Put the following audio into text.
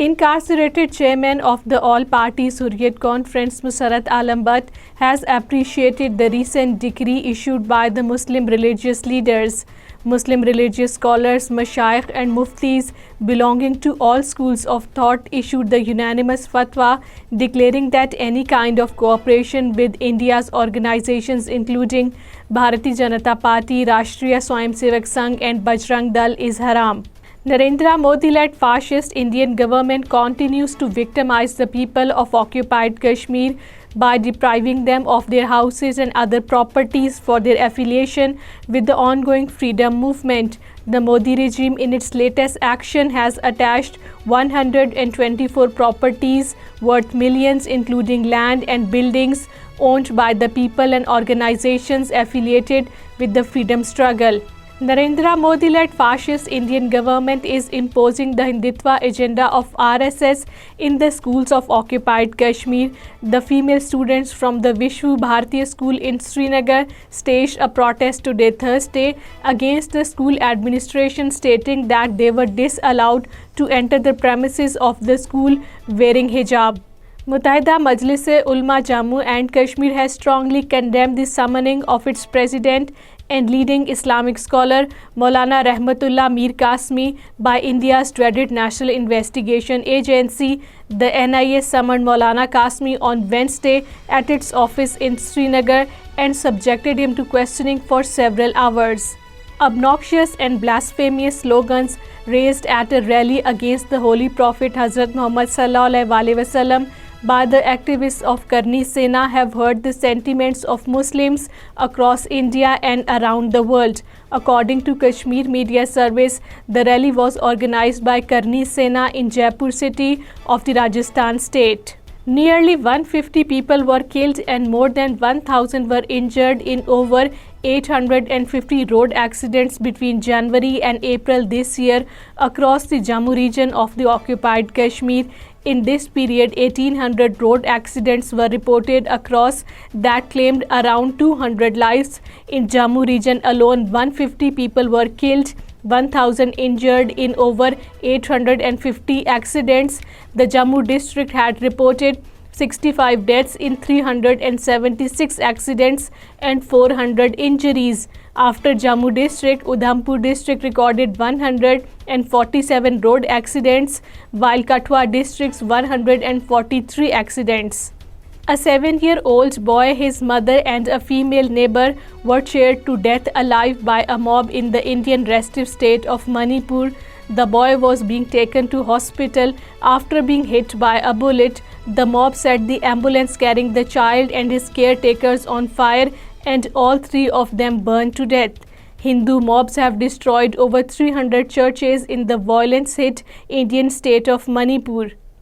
Incarcerated chairman of the All Parties Hurriyat Conference, Masarrat Aalam, has appreciated the recent decree issued by the Muslim religious leaders. Muslim religious scholars, mashayikh and muftis belonging to all schools of thought issued the unanimous fatwa declaring that any kind of cooperation with India's organizations including Bharatiya Janata Party, Rashtriya Swayamsevak Sangh and Bajrang Dal is haram. Narendra Modi-led fascist Indian government continues to victimize the people of occupied Kashmir by depriving them of their houses and other properties for their affiliation with the ongoing freedom movement. The Modi regime in its latest action has attached 124 properties worth millions including land and buildings owned by the people and organizations affiliated with the freedom struggle. Narendra Modi-led fascist Indian government is imposing the Hindutva agenda of RSS in the schools of occupied Kashmir. The female students from the Vishwa Bharatiya school in Srinagar staged a protest today Thursday against the school administration stating that they were disallowed to enter the premises of the school wearing hijab. Muttahida Majlis-e-Ulama Jammu and Kashmir has strongly condemned the summoning of its president and leading Islamic scholar Maulana Rahmatullah Mir Qasmi by India's dreaded National Investigation Agency. The NIA summoned Maulana Qasmi on Wednesday at its office in Srinagar and subjected him to questioning for several hours. Obnoxious and blasphemous slogans raised at a rally against the Holy Prophet Hazrat Muhammad sallallahu alaihi wasallam by the activists of Karni Sena have hurt the sentiments of Muslims across India and around the world. According to Kashmir Media Service, the rally was organized by Karni Sena in Jaipur city of the Rajasthan state. Nearly 150 people were killed and more than 1,000 were injured in over 850 road accidents between January and April this year across the Jammu region of the occupied Kashmir. In this period, 1,800 road accidents were reported across that claimed around 200 lives. In Jammu region alone, 150 people were killed, 1,000 injured in over 850 accidents. The Jammu district had reported 65 deaths in 376 accidents and 400 injuries. After Jammu district, Udhampur district recorded 147 road accidents, while Kathua district's 143 accidents. A 7-year-old boy, his mother and a female neighbor were cheered to death alive by a mob in the Indian restive state of Manipur. The boy was being taken to hospital after being hit by a bullet. The mob set the ambulance carrying the child and his caretakers on fire, and all three of them burned to death. Hindu mobs have destroyed over 300 churches in the violence-hit Indian state of Manipur.